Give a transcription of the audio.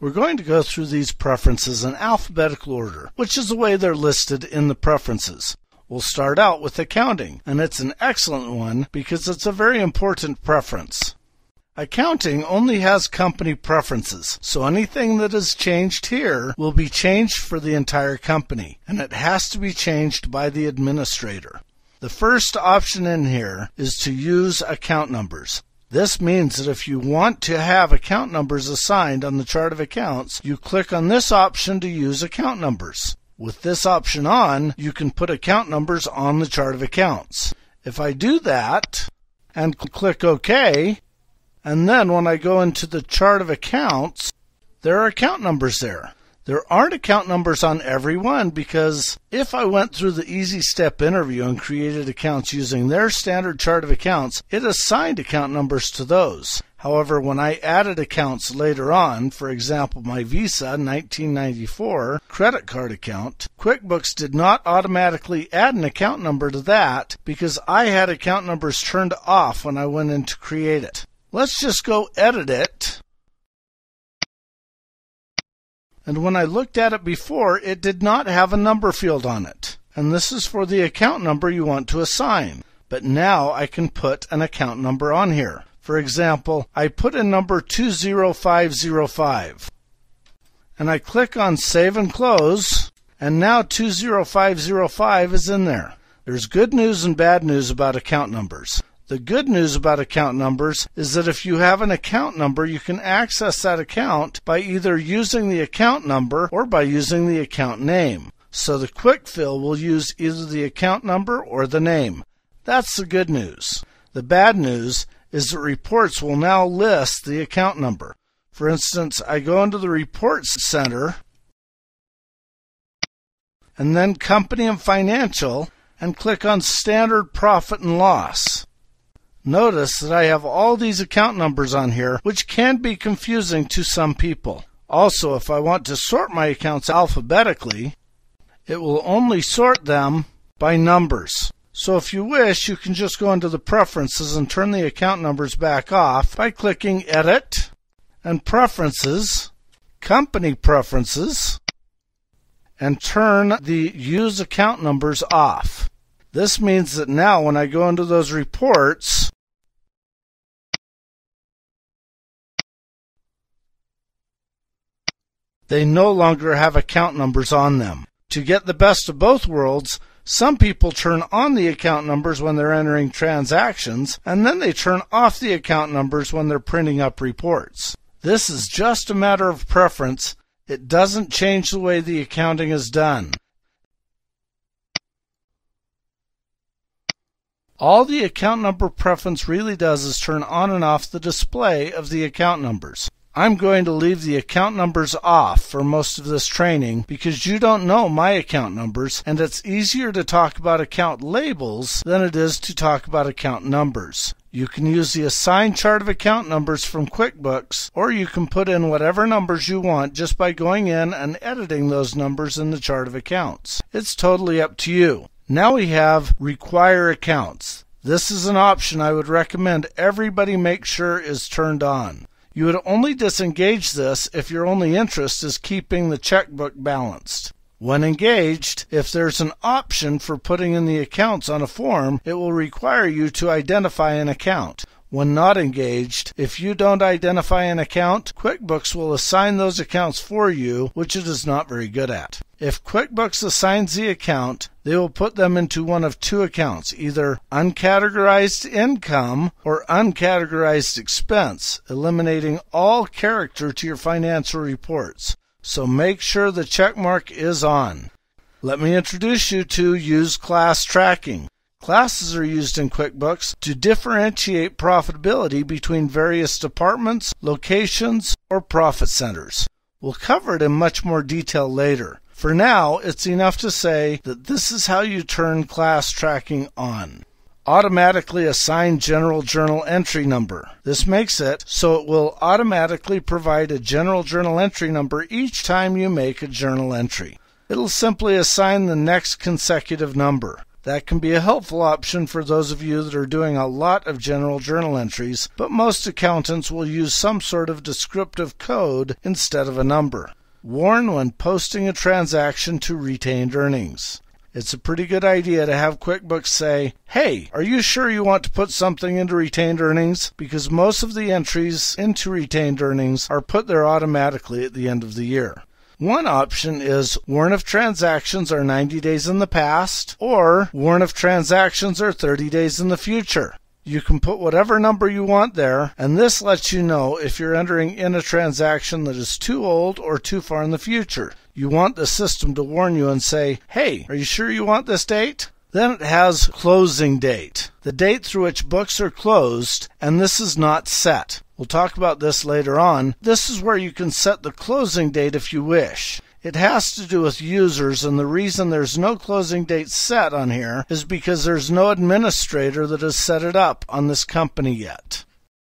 We're going to go through these preferences in alphabetical order, which is the way they're listed in the preferences. We'll start out with accounting, and it's an excellent one because it's a very important preference. Accounting only has company preferences, so anything that is changed here will be changed for the entire company, and it has to be changed by the administrator. The first option in here is to use account numbers. This means that if you want to have account numbers assigned on the chart of accounts, you click on this option to use account numbers. With this option on, you can put account numbers on the chart of accounts. If I do that and click OK, and then when I go into the chart of accounts, there are account numbers there. There aren't account numbers on every one because if I went through the Easy Step interview and created accounts using their standard chart of accounts, it assigned account numbers to those. However, when I added accounts later on, for example, my Visa 1994 credit card account, QuickBooks did not automatically add an account number to that because I had account numbers turned off when I went in to create it. Let's just go edit it. And when I looked at it before, it did not have a number field on it. And this is for the account number you want to assign. But now I can put an account number on here. For example, I put in number 20505. And I click on Save and Close, and now 20505 is in there. There's good news and bad news about account numbers. The good news about account numbers is that if you have an account number, you can access that account by either using the account number or by using the account name. So the quick fill will use either the account number or the name. That's the good news. The bad news is that reports will now list the account number. For instance, I go into the Reports Center and then Company and Financial and click on Standard Profit and Loss. Notice that I have all these account numbers on here, which can be confusing to some people. Also, if I want to sort my accounts alphabetically, it will only sort them by numbers. So if you wish, you can just go into the Preferences and turn the account numbers back off by clicking Edit and Preferences, Company Preferences, and turn the Use Account Numbers off. This means that now when I go into those reports, they no longer have account numbers on them. To get the best of both worlds, some people turn on the account numbers when they're entering transactions, and then they turn off the account numbers when they're printing up reports. This is just a matter of preference. It doesn't change the way the accounting is done. All the account number preference really does is turn on and off the display of the account numbers. I'm going to leave the account numbers off for most of this training because you don't know my account numbers, and it's easier to talk about account labels than it is to talk about account numbers. You can use the Assign Chart of Account Numbers from QuickBooks, or you can put in whatever numbers you want just by going in and editing those numbers in the Chart of Accounts. It's totally up to you. Now we have Require Accounts. This is an option I would recommend everybody make sure is turned on. You would only disengage this if your only interest is keeping the checkbook balanced. When engaged, if there's an option for putting in the accounts on a form, it will require you to identify an account. When not engaged, if you don't identify an account, QuickBooks will assign those accounts for you, which it is not very good at. If QuickBooks assigns the account, they will put them into one of two accounts, either uncategorized income or uncategorized expense, eliminating all character to your financial reports. So make sure the check mark is on. Let me introduce you to Use Class Tracking. Classes are used in QuickBooks to differentiate profitability between various departments, locations, or profit centers. We'll cover it in much more detail later. For now, it's enough to say that this is how you turn class tracking on. Automatically assign General Journal Entry Number. This makes it so it will automatically provide a General Journal Entry number each time you make a journal entry. It'll simply assign the next consecutive number. That can be a helpful option for those of you that are doing a lot of general journal entries, but most accountants will use some sort of descriptive code instead of a number. Warn when posting a transaction to retained earnings. It's a pretty good idea to have QuickBooks say, "Hey, are you sure you want to put something into retained earnings?" Because most of the entries into retained earnings are put there automatically at the end of the year. One option is warn if transactions are 90 days in the past, or warn if transactions are 30 days in the future. You can put whatever number you want there, and this lets you know if you're entering in a transaction that is too old or too far in the future. You want the system to warn you and say, "Hey, are you sure you want this date?" Then it has closing date, the date through which books are closed, and this is not set. We'll talk about this later on. This is where you can set the closing date if you wish. It has to do with users, and the reason there's no closing date set on here is because there's no administrator that has set it up on this company yet.